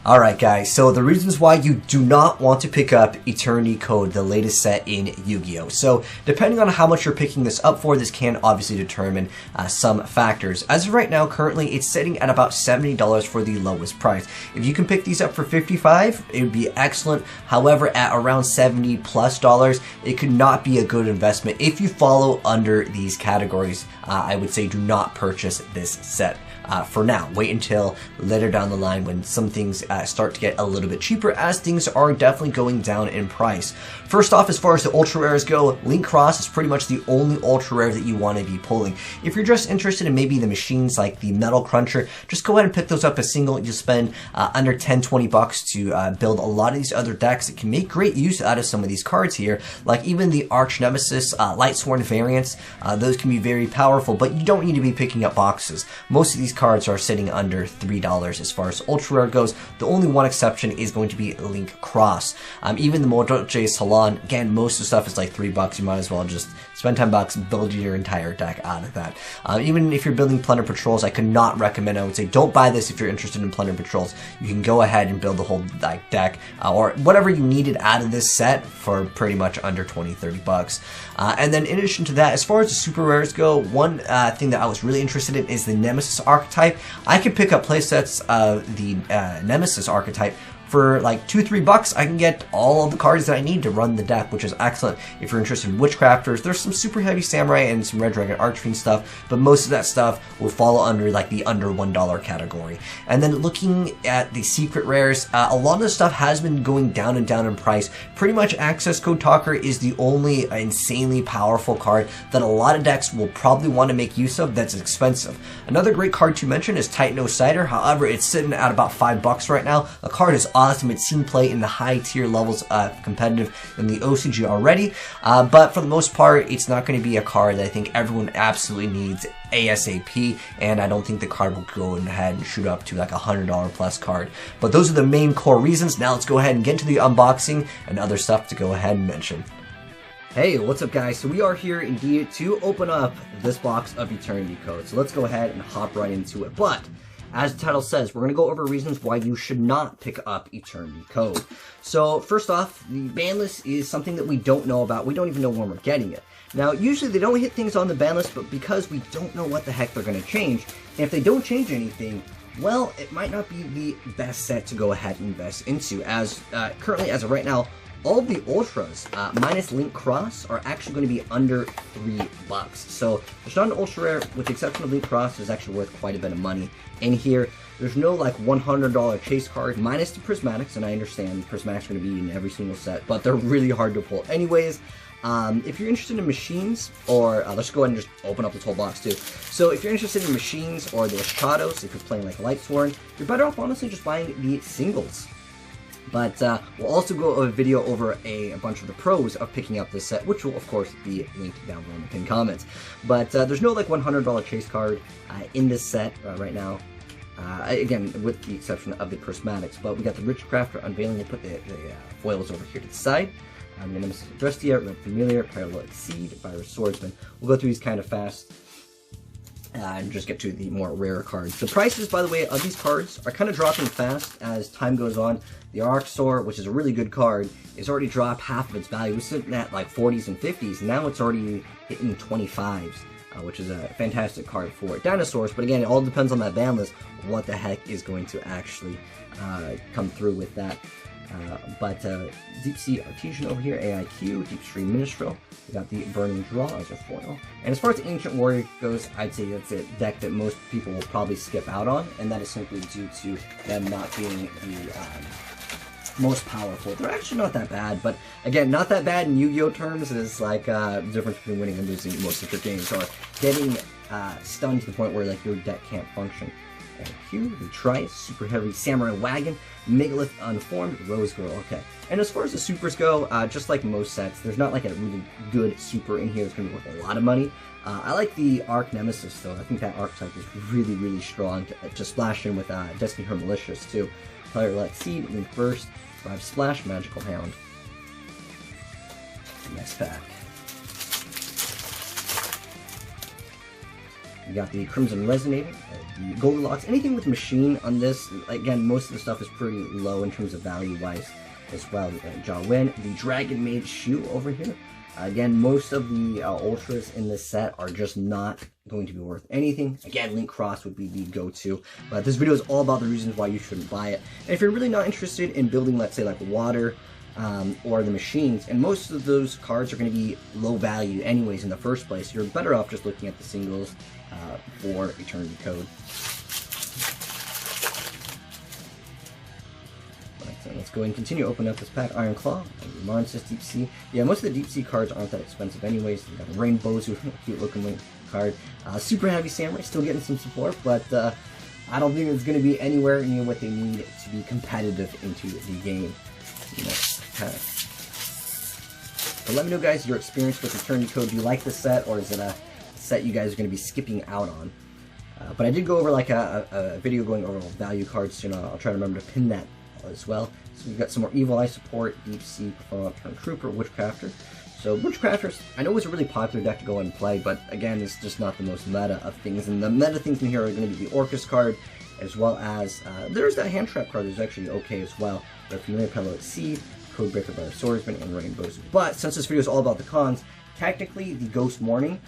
Alright guys, so the reasons why you do not want to pick up Eternity Code, the latest set in Yu-Gi-Oh! So, depending on how much you're picking this up for, this can obviously determine some factors. As of right now, currently, it's sitting at about $70 for the lowest price. If you can pick these up for $55, it would be excellent. However, at around $70 plus, it could not be a good investment. If you follow under these categories, I would say do not purchase this set. For now, wait until later down the line when some things start to get a little bit cheaper, as things are definitely going down in price. First off, as far as the ultra rares go, Link Cross is pretty much the only ultra rare that you want to be pulling. If you're just interested in maybe the machines like the Metal Cruncher, just go ahead and pick those up as single. You'll spend under $10-20 to build a lot of these other decks that can make great use out of some of these cards here, like even the Arch Nemesis Lightsworn variants. Those can be very powerful, but you don't need to be picking up boxes. Most of these cards are sitting under $3 as far as ultra rare goes. The only one exception is going to be Link Cross. Even the Modoche Salon, again, most of the stuff is like $3. You might as well just spend $10 and build your entire deck out of that. Even if you're building Plunder Patrols, I could not recommend. I would say don't buy this if you're interested in Plunder Patrols. You can go ahead and build the whole deck or whatever you needed out of this set for pretty much under $20-30. And then in addition to that, as far as the super rares go, one thing that I was really interested in is the Nemesis archetype. I could pick up playsets of the Nemesis archetype for like $2-3. I can get all of the cards that I need to run the deck, which is excellent. If you're interested in Witchcrafters, there's some super heavy Samurai and some Red Dragon Archfiend stuff, but most of that stuff will fall under like the under $1 category. And then looking at the secret rares, a lot of the stuff has been going down and down in price. Pretty much Access Code Talker is the only insanely powerful card that a lot of decks will probably want to make use of that's expensive. Another great card to mention is Tight Nose Cider. However, it's sitting at about $5 right now. The card is awesome. It's seen play in the high tier levels of competitive in the OCG already, but for the most part, it's not going to be a card that I think everyone absolutely needs ASAP, and I don't think the card will go ahead and shoot up to like a $100 plus card. But those are the main core reasons. Now let's go ahead and get into the unboxing and other stuff to go ahead and mention. Hey, what's up guys? So we are here indeed to open up this box of Eternity Code. So let's go ahead and hop right into it. But as the title says, we're going to go over reasons why you should not pick up Eternity Code. So first off, the ban list is something that we don't know about. We don't even know when we're getting it. Now, usually they don't hit things on the ban list, but because we don't know what the heck they're going to change, and if they don't change anything, well, it might not be the best set to go ahead and invest into, as currently, as of right now, all of the Ultras, minus Link Cross, are actually going to be under $3. So there's not an Ultra Rare, with the exception of Link Cross, is actually worth quite a bit of money. In here, there's no like $100 chase card, minus the Prismatics, and I understand Prismatics are going to be in every single set, but they're really hard to pull anyways. If you're interested in machines, or let's go ahead and just open up this whole box too. So if you're interested in machines or the Shadows, if you're playing like Lightsworn, you're better off honestly just buying the singles. But we'll also go a video over a bunch of the pros of picking up this set, which will of course be linked down below in the pinned comments. But there's no like $100 chase card in this set right now. Again, with the exception of the Prismatics. But we got the Witchcrafter unveiling. We'll put the foils over here to the side. The Nemesis Drestia, Red Familiar, Parallel Exceed, Virus Swordsman. We'll go through these kind of fast and just get to the more rare cards. The prices, by the way, of these cards are kind of dropping fast as time goes on. The Arxor, which is a really good card, is already dropped half of its value. It was sitting at like 40s and 50s. Now it's already hitting 25s, which is a fantastic card for dinosaurs. But again, it all depends on that ban list, what the heck is going to actually come through with that. Deep Sea Artesian over here, AIQ, Deep Stream Minstrel. We got the Burning Draw as a foil. And as far as the Ancient Warrior goes, I'd say that's a deck that most people will probably skip out on, and that is simply due to them not being the most powerful. They're actually not that bad, but again, not that bad in Yu-Gi-Oh terms is like the difference between winning and losing most of your games, or getting stunned to the point where like your deck can't function. And here, the Trice, Super Heavy Samurai Wagon, Megalith Unformed, Rose Girl. Okay. And as far as the supers go, just like most sets, there's not like a really good super in here that's going to be worth a lot of money. I like the Arch Nemesis though. I think that archetype is really, really strong to splash in with Destiny Her Malicious too. Firelight Seed, Link Burst, 5 Splash, Magical Hound. Next pack. You got the Crimson Resonator, the Goldilocks, anything with machine on this. Again, most of the stuff is pretty low in terms of value-wise as well. Yugioh, the Dragon Maid shoe over here. Again, most of the ultras in this set are just not going to be worth anything. Again, Link Cross would be the go-to. But this video is all about the reasons why you shouldn't buy it. And if you're really not interested in building, let's say, like water or the machines, and most of those cards are going to be low value anyways in the first place, you're better off just looking at the singles for Eternity Code. So let's go and continue open up this pack. Iron Claw, Marn's Deep Sea. Yeah, most of the Deep Sea cards aren't that expensive anyways. We got a Rainbows, cute looking card. Super Heavy Samurai, still getting some support, but I don't think it's going to be anywhere near what they need to be competitive into the game. Next pack. So let me know, guys, your experience with Eternity Code. Do you like this set, or is it a set you guys are going to be skipping out on? But I did go over like a video going over value cards, you know. I'll try to remember to pin that as well. So we've got some more Evil Eye support, Deep Sea, Perform Turn Trooper, Witchcrafter. So Witchcrafters, I know it's a really popular deck to go and play, but again, it's just not the most meta of things. And the meta things in here are going to be the Orcus card, as well as there's that Hand Trap card that's actually okay as well. But Familiar Pellet Seed, Codebreaker by Swordsman, and Rainbows. But since this video is all about the cons, technically the Ghost Morning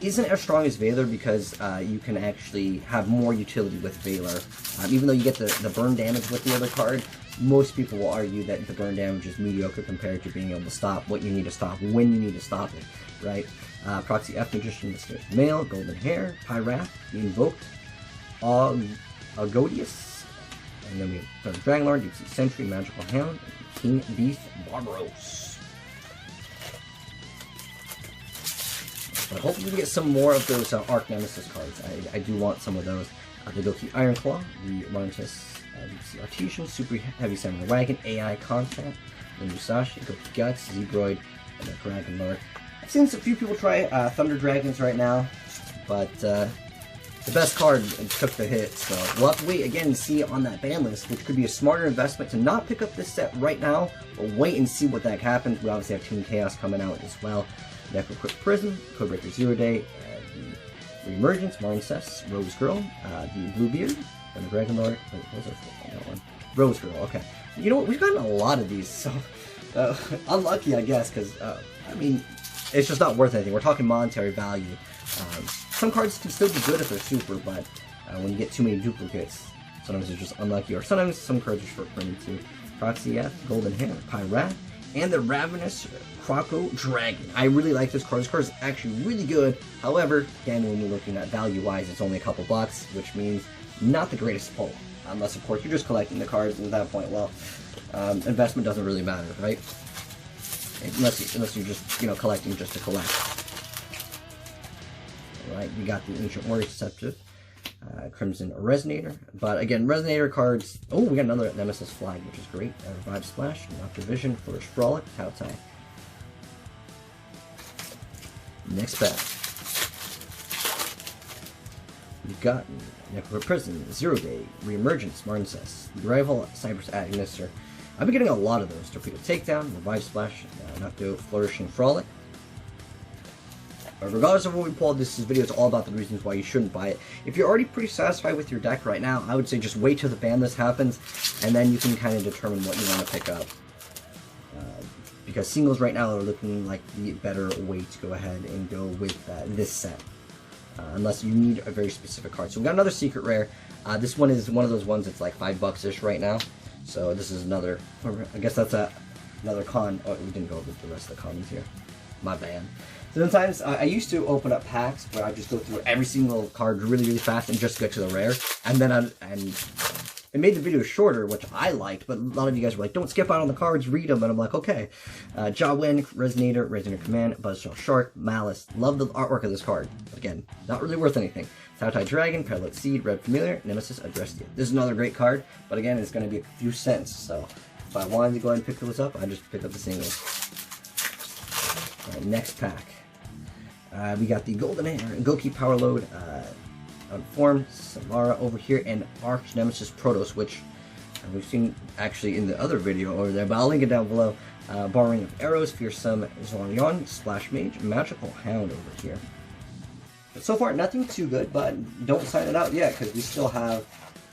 isn't as strong as Valor because you can actually have more utility with Valor. Even though you get the burn damage with the other card, most people will argue that the burn damage is mediocre compared to being able to stop what you need to stop when you need to stop it, right? Proxy F Magician, Mysterious Male, Golden Hair, Pyrath, the Invoked, Agodius, and then we have Dragonlord, Deep Sea Sentry, Magical Hound, and King Beast Barbaros. But hopefully we get some more of those Arc Nemesis cards. I do want some of those. The Goki Iron Claw, the Marn's Artesian, Super Heavy Samurai Wagon, AI Contact, the Musashi, Goki Guts, Zebroid, and the Dragon Lord. I've seen a few people try Thunder Dragons right now, but the best card took the hit, so we'll have to wait again and see on that ban list, which could be a smarter investment to not pick up this set right now, but wait and see what that happens. We obviously have Team Chaos coming out as well. Necroquick Prison, Codebreaker Zero Day, the Reemergence, Marncess, Rose Girl, the Bluebeard, and the Dragon Lord. Wait, what was that one? Rose Girl, okay. You know what, we've gotten a lot of these, so unlucky, I guess, because, I mean, it's just not worth anything. We're talking monetary value. Some cards can still be good if they're super, but when you get too many duplicates, sometimes it's just unlucky, or sometimes some cards are short printed too. Proxy F, Golden Hair, Pyrath, and the Ravenous Croco Dragon. I really like this card. This card is actually really good. However, again, when you're looking at value-wise, it's only a couple bucks, which means not the greatest pull. Unless, of course, you're just collecting the cards, and at that point, well, investment doesn't really matter, right? Unless you're just, you know, collecting just to collect. Alright, we got the Ancient Warrior Deceptive, Crimson Resonator. But again, Resonator cards. Oh, we got another Nemesis Flag, which is great. Revive Splash, Nocturne Vision, Flourish Frolic, Kowtai. Next pack. We've got Necro Prison, Zero Day, Reemergence, Marncess, Rival, Cypress Agnister. I've been getting a lot of those. Torpedo Takedown, Revive Splash, Nocturne Flourishing Frolic. But regardless of what we pulled, this video is all about the reasons why you shouldn't buy it. If you're already pretty satisfied with your deck right now, I would say just wait till the ban list happens, and then you can kind of determine what you want to pick up. Because singles right now are looking like the better way to go ahead and go with this set. Unless you need a very specific card. So we got another secret rare. This one is one of those ones that's like $5-ish right now. So this is another, I guess that's another con. Oh, we didn't go over the rest of the cons here. My bad. So sometimes I used to open up packs where I just go through every single card really fast and just get to the rare. And then it made the video shorter, which I liked, but a lot of you guys were like, don't skip out on the cards, read them. And I'm like, okay. Yugioh, Resonator, Resonator Command, Buzzsaw Shark, Malice. Love the artwork of this card. But again, not really worth anything. Kowtai Dragon, Perilous Seed, Red Familiar, Nemesis Adrestia. This is another great card, but again, it's going to be a few cents. So if I wanted to go ahead and pick those up, I just pick up the singles. Alright, next pack. We got the Golden Hair, Goki Power Load, Unformed, Samara over here, and Arch Nemesis Protos, which we've seen actually in the other video over there, but I'll link it down below. Borrowing of Arrows, Fearsome Zorion, Splash Mage, Magical Hound over here. But so far, nothing too good, but don't sign it out yet, because we still have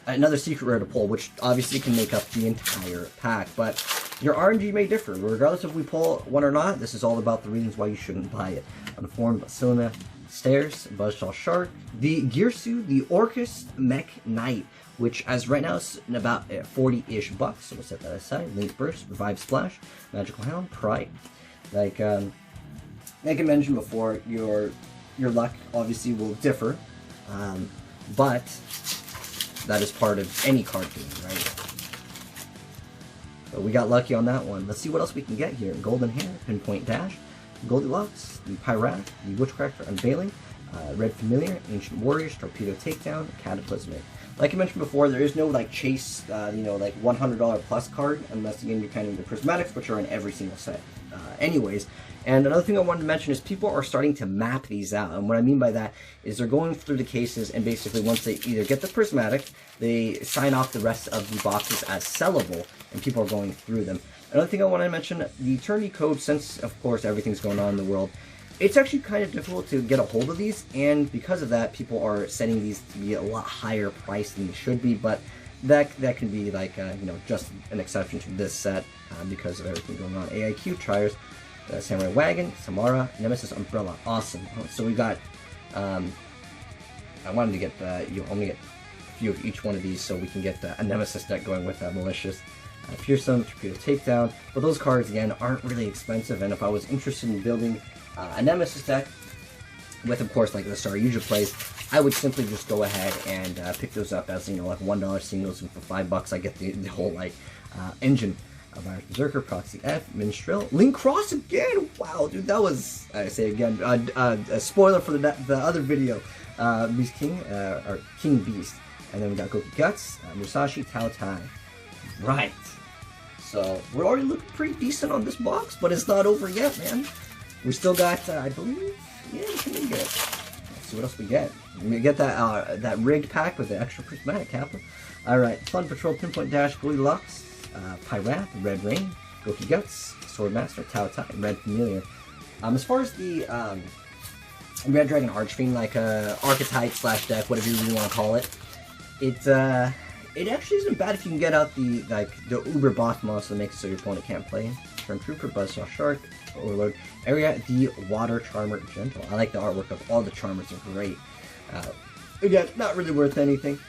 another secret rare to pull, which obviously can make up the entire pack. But your RNG may differ. Regardless if we pull one or not, this is all about the reasons why you shouldn't buy it. Unformed Bacillina Stairs, Buzzsaw Shark, the Gearsu, the Orcus Mech Knight, which as right now is about 40-ish bucks, so we'll set that aside. Link Burst, Revive Splash, Magical Hound, Pride. Like I mentioned before, your luck obviously will differ, but that is part of any card game, right? So we got lucky on that one. Let's see what else we can get here. Golden Hair, Pinpoint Dash, Goldilocks, the Pirate, the Witchcracker Unveiling, Red Familiar, Ancient Warriors, Torpedo Takedown, Cataclysmic. Like I mentioned before, there is no like chase, like $100 plus card, unless again you're counting the prismatics, which are in every single set. Anyways, and another thing I wanted to mention is people are starting to map these out, and what I mean by that is they're going through the cases, and basically once they either get the prismatic, they sign off the rest of the boxes as sellable, and people are going through them. Another thing I want to mention, the eternity code, since of course everything's going on in the world, it's actually kind of difficult to get a hold of these, and because of that, people are setting these to be a lot higher price than they should be, but that can be like, just an exception to this set because of everything going on. AIQ, Triers, Samurai Wagon, Samara, Nemesis Umbrella. Awesome. So we got, I wanted to get, only get a few of each one of these so we can get a Nemesis deck going with Malicious. Fearsome, Torpedo Takedown, but those cards, again, aren't really expensive, and if I was interested in building a Nemesis deck with, of course, like the Star Yugioh plays, I would simply just go ahead and pick those up as, like $1 singles, and for $5 I get the whole, like, engine. Virus Berserker, Proxy F, Minstrel, Link Cross again! Wow, dude, that was, I say again, a spoiler for the other video. Beast King, or King Beast. And then we got Goku Guts, Musashi, Tao Tai. Right. So, we're already looking pretty decent on this box, but it's not over yet, man. We still got, I believe, yeah, what we get? Let's see what else we get. We get that rigged pack with the extra prismatic Kappa. Alright, Fun Patrol, Pinpoint Dash, Goldilocks, Pirate, Red Rain, Goku Guts, Swordmaster, Tao Tai, Red Familiar. As far as the Red Dragon Archfiend, like archetype slash deck, whatever you really want to call it, it actually isn't bad if you can get out the Uber boss monster that makes it so your opponent can't play. Turn Trooper, Buzzsaw Shark, Overload, Area, the Water Charmer Gentle. I like the artwork of all the Charmers, are great. Again, not really worth anything.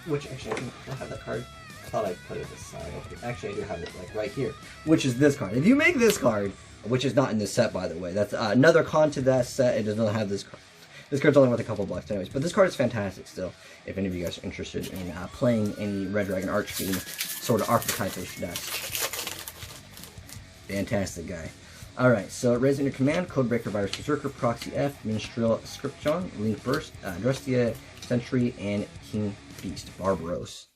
Which actually, I think I have that card. I thought I put it aside. Actually, I do have it like right here, which is this card. If you make this card, which is not in this set, by the way, that's another con to that set. It does not have this card. This card's only worth a couple bucks anyways, but this card is fantastic still, if any of you guys are interested in playing any Red Dragon Archfiend sort of archetype-ish deck. Fantastic guy. Alright, so Raising Your Command, Codebreaker, Virus Berserker, Proxy F, Minstrel, Scriptron, Link Burst, Drustia, Sentry, and King Beast, Barbaros.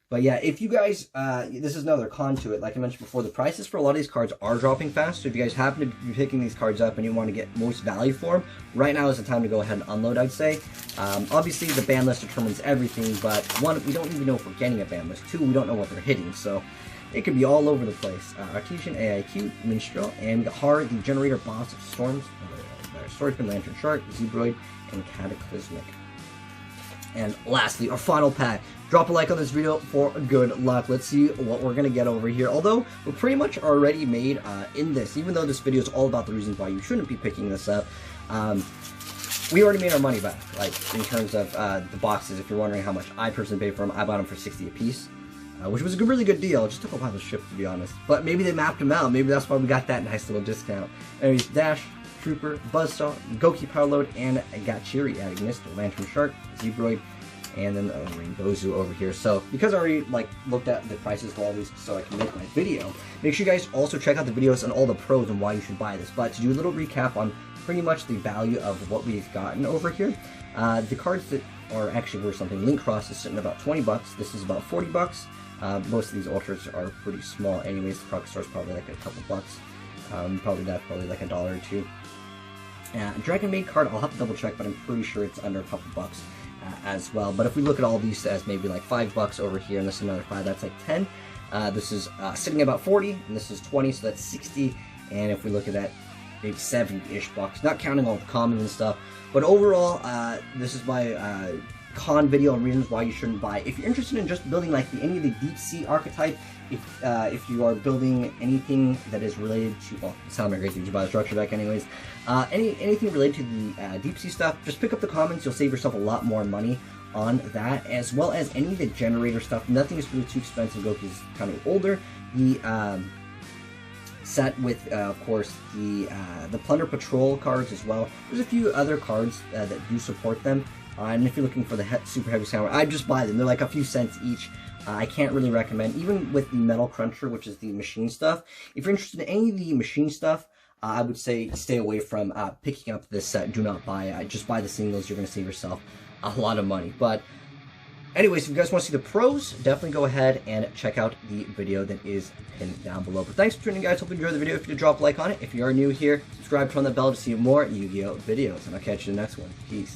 But yeah, if you guys, this is another con to it, like I mentioned before, the prices for a lot of these cards are dropping fast, so if you guys happen to be picking these cards up and you want to get most value for them, right now is the time to go ahead and unload, I'd say. Obviously, the ban list determines everything, but one, we don't even know if we're getting a ban list. Two, we don't know what we're hitting, so it could be all over the place. Artesian, AIQ, Minstrel, and Har, the Generator Boss of Storms, Swordsman, Lantern Shark, Zebroid, and Cataclysmic. And lastly, our final pack. Drop a like on this video for good luck. Let's see what we're going to get over here. Although, we're pretty much already made in this. Even though this video is all about the reasons why you shouldn't be picking this up. We already made our money back. Like, in terms of the boxes. If you're wondering how much I personally paid for them, I bought them for $60 a piece. Which was a really good deal. It just took a while to ship, to be honest. But maybe they mapped them out. Maybe that's why we got that nice little discount. Anyways, Dash, Trooper, Buzzsaw, Goki Powerload, and Gachiri adding this to Lantern Shark, Zebroid, and then Rainbow Zoo over here. So, because I already looked at the prices for all these so I can make my video, make sure you guys also check out the videos on all the pros and why you should buy this. But to do a little recap on pretty much the value of what we've gotten over here, the cards that are actually worth something, Link Cross is sitting at about 20 bucks. This is about 40 bucks. Most of these ultras are pretty small anyways. The Proc Store is probably like a couple bucks. Probably like $1 or $2. Dragon Maid card, I'll have to double check, but I'm pretty sure it's under a couple bucks as well. But if we look at all these as maybe like $5 over here, and this is another 5, that's like 10. This is sitting at about 40, and this is 20, so that's 60. And if we look at that maybe 70-ish bucks, not counting all the commons and stuff. But overall, this is my con video and reasons why you shouldn't buy. If you're interested in just building like any of the deep sea archetype, if you are building anything that is related to, well, it's not my great thing to buy the structure deck anyways, anything related to the deep sea stuff, just pick up the commons. You'll save yourself a lot more money on that, as well as any of the generator stuff. Nothing is really too expensive. Goku's kind of older. The set with, of course, the Plunder Patrol cards as well. There's a few other cards that do support them. And if you're looking for the super heavy samurai, I just buy them. They're like a few cents each. I can't really recommend, even with the Metal Cruncher, which is the machine stuff. If you're interested in any of the machine stuff, I would say stay away from picking up this set. Do not buy. Just buy the singles. You're going to save yourself a lot of money. But anyways, if you guys want to see the pros, definitely go ahead and check out the video that is pinned down below. But thanks for tuning in, guys. Hope you enjoyed the video. If you did, drop a like on it. If you are new here, subscribe, turn on the bell to see more Yu-Gi-Oh videos. And I'll catch you in the next one. Peace.